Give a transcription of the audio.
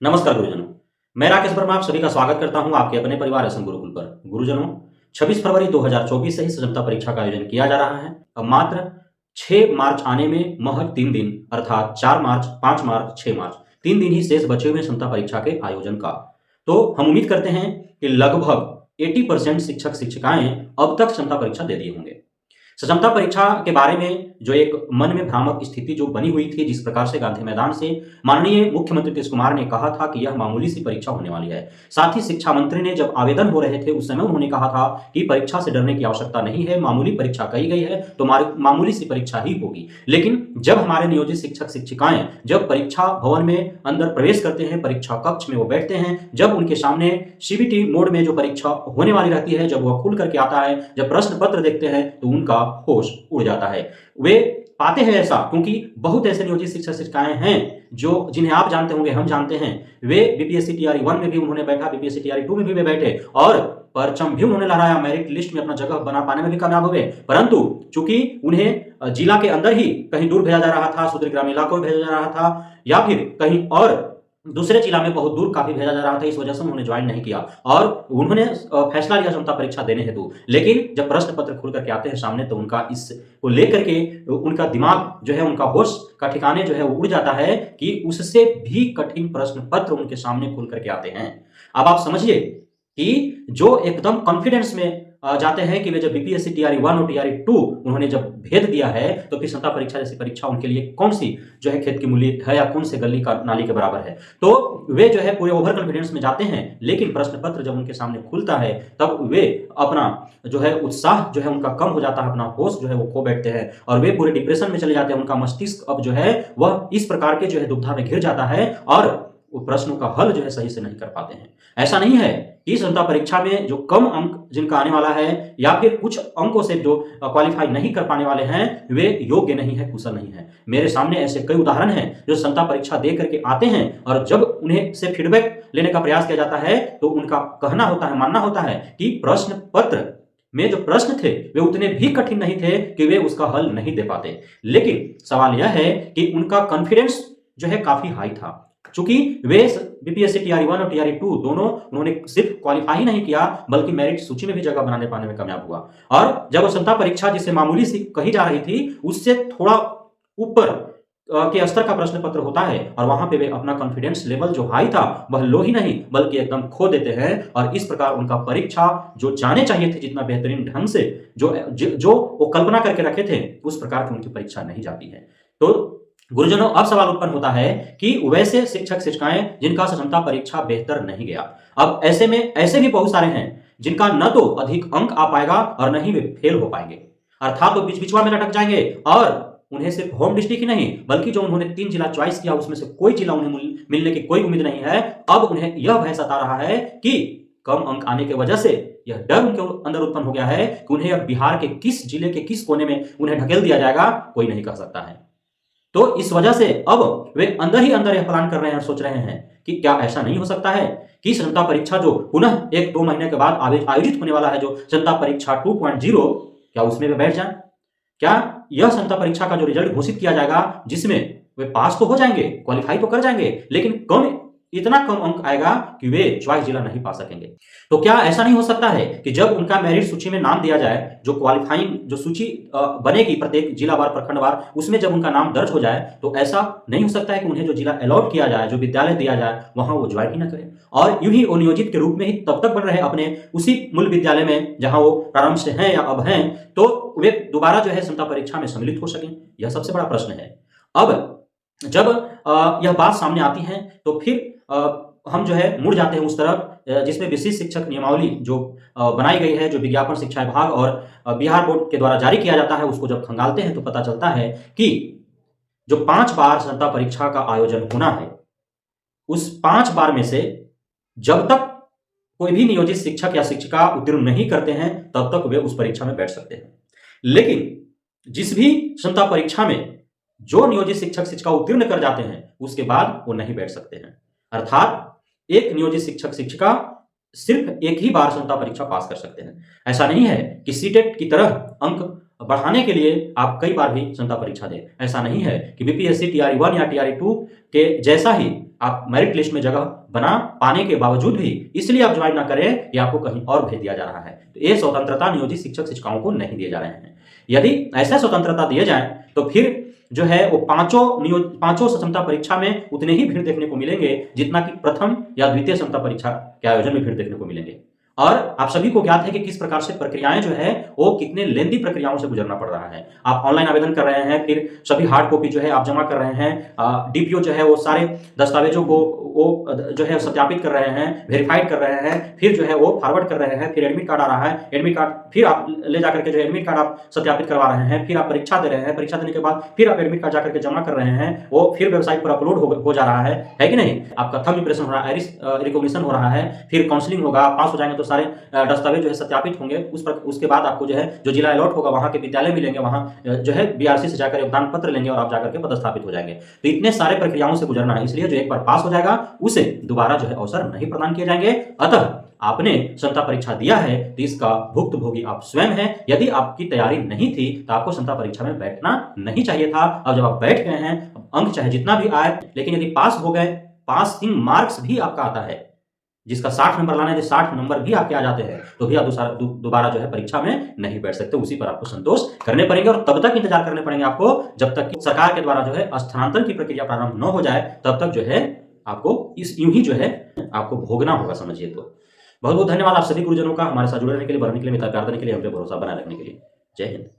नमस्कार गुरुजनों। मैं राकेश वर्मा आप सभी का स्वागत करता हूं आपके अपने परिवार एसएम गुरुकुल पर। गुरुजनों, 26 फरवरी 2024 से ही सजगता परीक्षा का आयोजन किया जा रहा है। अब मात्र 6 मार्च आने में महज 3 दिन अर्थात 4 मार्च, 5 मार्च, 6 मार्च 3 दिन ही शेष बचे हुए क्षमता परीक्षा के आयोजन का। तो हम उम्मीद करते हैं कि लगभग 80% शिक्षक शिक्षिकाएं अब तक क्षमता परीक्षा दे दिए होंगे। सक्षमता परीक्षा के बारे में जो एक मन में भ्रामक स्थिति जो बनी हुई थी, जिस प्रकार से गांधी मैदान से माननीय मुख्यमंत्री नीतीश कुमार ने कहा था कि यह मामूली सी परीक्षा होने वाली है। साथ ही शिक्षा मंत्री ने जब आवेदन हो रहे थे उस समय उन्होंने कहा था कि परीक्षा से डरने की आवश्यकता नहीं है, मामूली परीक्षा कही गई है तो मामूली सी परीक्षा ही होगी। लेकिन जब हमारे नियोजित शिक्षक शिक्षिकाएं जब परीक्षा भवन में अंदर प्रवेश करते हैं, परीक्षा कक्ष में वो बैठते हैं, जब उनके सामने सीबीटी मोड में जो परीक्षा होने वाली रहती है, जब वह खुल करके आता है, जब प्रश्न पत्र देखते हैं तो उनका होश उड़ जाता है। वे पाते हैं ऐसा क्योंकि बहुत ऐसे नियोजित शिक्षक शिक्षिकाएं हैं जो जिन्हें आप जानते होंगे, हम जानते हैं। वे बीपीएससी टीआरई 1 में भी उन्होंने बैठा, बीपीएससी टीआरई 2 में भी वे बैठे और परचम भी उन्होंने लहराया, मेरिट लिस्ट में अपना जगह बना पाने में भी कामयाब हुए। परंतु चूंकि उन्हें जिला के अंदर ही कहीं दूर भेजा जा रहा था, सुदूर ग्रामीण इलाकों में भेजा जा रहा था या फिर कहीं और दूसरे जिला में बहुत दूर काफी भेजा जा रहा था, इस वजह से उन्होंने ज्वाइन नहीं किया और उन्होंने फैसला लिया क्षमता परीक्षा देने हेतु। लेकिन जब प्रश्न पत्र खुल करके आते हैं सामने तो उनका इसको लेकर के उनका दिमाग जो है, उनका होश का ठिकाने जो है वो उड़ जाता है कि उससे भी कठिन प्रश्न पत्र उनके सामने खुल करके आते हैं। अब आप समझिए कि जो एकदम कॉन्फिडेंस में जाते हैं कि वे जब बीपीएससी टीआरई 1 और टीआरई 2 उन्होंने जब भेद दिया है तो फिर क्षमता परीक्षा जैसी परीक्षा उनके लिए कौन सी जो है खेत की मूली है या कौन से गली का नाली के बराबर है। तो वे जो है पूरे ओवर कॉन्फिडेंस में जाते हैं, लेकिन प्रश्न पत्र जब उनके सामने खुलता है तब वे अपना जो है उत्साह जो है उनका कम हो जाता है, अपना होश जो है वो खो बैठते हैं और वे पूरे डिप्रेशन में चले जाते हैं। उनका मस्तिष्क अब जो है वह इस प्रकार के जो है दुविधा में घिर जाता है और वो प्रश्नों का हल जो है सही से नहीं कर पाते हैं। ऐसा नहीं है कि क्षमता परीक्षा में जो कम अंक जिनका आने वाला है या फिर कुछ अंकों से जो क्वालिफाई नहीं कर पाने वाले हैं वे योग्य नहीं है, कुशल नहीं है। मेरे सामने ऐसे कई उदाहरण हैं जो क्षमता परीक्षा दे करके आते हैं और जब उन्हें से फीडबैक लेने का प्रयास किया जाता है तो उनका कहना होता है, मानना होता है कि प्रश्न पत्र में जो प्रश्न थे वे उतने भी कठिन नहीं थे कि वे उसका हल नहीं दे पाते। लेकिन सवाल यह है कि उनका कॉन्फिडेंस जो है काफी हाई था। चूंकि वे बीपीएससी टीआरई 1 और टीआरई 2 दोनों उन्होंने सिर्फ क्वालिफाई ही नहीं किया बल्कि मेरिट सूची में भी जगह बनाने पाने में कामयाब हुआ। और जब क्षमता परीक्षा जिसे मामूली सी कही जा रही थी उससे थोड़ा ऊपर के स्तर का प्रश्न पत्र होता है और वहां पे वे अपना कॉन्फिडेंस लेवल जो हाई था वह लो ही नहीं बल्कि एकदम खो देते हैं और इस प्रकार उनका परीक्षा जो जाने चाहिए थे जितना बेहतरीन ढंग से जो वो कल्पना करके रखे थे उस प्रकार की उनकी परीक्षा नहीं जाती है। तो गुरुजनों, अब सवाल उत्पन्न होता है कि वैसे शिक्षक शिक्षिकाएं जिनका क्षमता परीक्षा बेहतर नहीं गया, अब ऐसे में ऐसे भी बहुत सारे हैं जिनका न तो अधिक अंक आ पाएगा और न ही वे फेल हो पाएंगे, अर्थात वो बीच बीचवा में लटक जाएंगे और उन्हें सिर्फ होम डिस्ट्रिक्ट ही नहीं बल्कि जो उन्होंने 3 जिला चॉइस किया उसमें से कोई जिला उन्हें मिलने की कोई उम्मीद नहीं है। अब उन्हें यह भय सता रहा है कि कम अंक आने की वजह से यह डर उनके अंदर उत्पन्न हो गया है कि उन्हें अब बिहार के किस जिले के किस कोने में उन्हें ढकेल दिया जाएगा कोई नहीं कह सकता है। तो इस वजह से अब वे अंदर ही अंदर यह प्लान कर रहे हैं, सोच रहे हैं कि क्या ऐसा नहीं हो सकता है कि क्षमता परीक्षा जो पुनः 1-2 महीने के बाद आयोजित होने वाला है, जो क्षमता परीक्षा 2.0, क्या उसमें वे बैठ जाएं? क्या यह क्षमता परीक्षा का जो रिजल्ट घोषित किया जाएगा जिसमें वे पास तो हो जाएंगे, क्वालिफाई तो कर जाएंगे, लेकिन इतना कम अंक आएगा कि वे चॉइस जिला नहीं पा सकेंगे। तो क्या ऐसा नहीं हो सकता है कि जब उनका मेरिट सूची में नाम दिया जाए, जो क्वालिफाइंग जो सूची बनेगी प्रत्येक जिलावार प्रखंडवार, उसमें जब उनका नाम दर्ज हो जाए तो ऐसा नहीं हो सकता है कि उन्हें जो जिला अलॉट किया जाए, जो विद्यालय दिया जाए, वहां वो ज्वाइन ही ना करें और यूं ही वो नियोजित के रूप में ही तब तक बन रहे अपने उसी मूल विद्यालय में जहां वो प्रारंभ से हैं या अब हैं, तो वे दोबारा जो है क्षमता परीक्षा में सम्मिलित हो सकें? यह सबसे बड़ा प्रश्न है। अब जब यह बात सामने आती है तो फिर हम जो है मुड़ जाते हैं उस तरफ जिसमें विशिष्ट शिक्षक नियमावली जो बनाई गई है, जो विज्ञापन शिक्षा विभाग और बिहार बोर्ड के द्वारा जारी किया जाता है, उसको जब खंगालते हैं तो पता चलता है कि जो 5 बार क्षमता परीक्षा का आयोजन होना है उस 5 बार में से जब तक कोई भी नियोजित शिक्षक या शिक्षिका उत्तीर्ण नहीं करते हैं तब तक वे उस परीक्षा में बैठ सकते हैं। लेकिन जिस भी क्षमता परीक्षा में जो नियोजित शिक्षक शिक्षिका उत्तीर्ण कर जाते हैं उसके बाद वो नहीं बैठ सकते हैं, अर्थात एक नियोजित शिक्षक शिक्षिका सिर्फ एक ही बार क्षमता परीक्षा पास कर सकते हैं। ऐसा नहीं है कि सीटेट की तरह अंक बढ़ाने के लिए आप कई बार भी क्षमता परीक्षा दें। ऐसा नहीं है कि बीपीएससी टीआरई 1 या टीआरई 2 के जैसा ही आप मेरिट लिस्ट में जगह बना पाने के बावजूद भी इसलिए आप ज्वाइन ना करें कि आपको कहीं और भेज दिया जा रहा है। तो ये स्वतंत्रता नियोजित शिक्षक शिक्षिकाओं को नहीं दिए जा रहे हैं। यदि ऐसा स्वतंत्रता दिए जाए तो फिर जो है वो पांचों क्षमता परीक्षा में उतने ही भीड़ देखने को मिलेंगे जितना कि प्रथम या द्वितीय क्षमता परीक्षा के आयोजन में भीड़ देखने को मिलेंगे। और आप सभी को ज्ञात है कि किस प्रकार से प्रक्रियाएं जो है वो कितने लेंदी प्रक्रियाओं से गुजरना पड़ रहा है। आप ऑनलाइन आवेदन कर रहे हैं, फिर सभी हार्ड कॉपी जो है आप जमा कर रहे हैं, डीपीओ जो है वो सारे दस्तावेजों को वो जो है सत्यापित कर रहे हैं, वेरीफाइड कर रहे हैं, फिर जो है वो फॉरवर्ड कर रहे हैं, फिर एडमिट कार्ड आ रहा है, एडमिट कार्ड फिर आप ले जाकर के जो एडमिट कार्ड आप सत्यापित करवा रहे हैं, फिर आप परीक्षा दे रहे हैं, परीक्षा देने के बाद फिर आप एडमिट कार्ड जाकर के जमा कर रहे हैं, वो फिर वेबसाइट पर अपलोड हो जा रहा है कि नहीं। आपका थंब इंप्रेशन हो रहा है, आइरिस रिकॉग्निशन हो रहा है, फिर काउंसलिंग होगा, पास हो जाएंगे तो सारे दस्तावेज जो है सत्यापित होंगे। उसके बाद आपको जो है जो जिला अलॉट होगा वहां के विद्यालय मिलेंगे, वहां जो है बीआरसी से जाकर योगदान पत्र लेंगे और आप जाकर के पदस्थापित हो जाएंगे। तो इतने सारे प्रक्रियाओं से गुजरना है, इसलिए जो एक बार पास हो जाएगा उसे दोबारा जो है अवसर नहीं प्रदान किए जाएंगे। अतः आपने क्षमता परीक्षा दिया है तो इसका भुक्तभोगी आप स्वयं हैं। यदि आपकी तैयारी नहीं थी तो आपको क्षमता परीक्षा में बैठना नहीं चाहिए था। अब जब आप बैठ गए हैं, अंक चाहे जितना भी आए, लेकिन यदि पास हो गए, पासिंग मार्क्स भी आपका आता है, जिसका 60 नंबर लाना है, 60 नंबर भी आपके आ जाते हैं, तो भी आप दोबारा जो है परीक्षा में नहीं बैठ सकते। उसी पर आपको संतोष करने पड़ेंगे और तब तक इंतजार करने पड़ेंगे आपको जब तक कि सरकार के द्वारा जो है स्थानांतरण की प्रक्रिया प्रारंभ न हो जाए। तब तक जो है आपको यूं ही जो है आपको भोगना होगा, समझिए। तो बहुत बहुत धन्यवाद आप सभी गुरुजनों का हमारे साथ जुड़े रहने के लिए, बढ़ने के लिए, मित्र प्यार देने के लिए, हम पे भरोसा बनाए रखने के लिए। जय हिंद।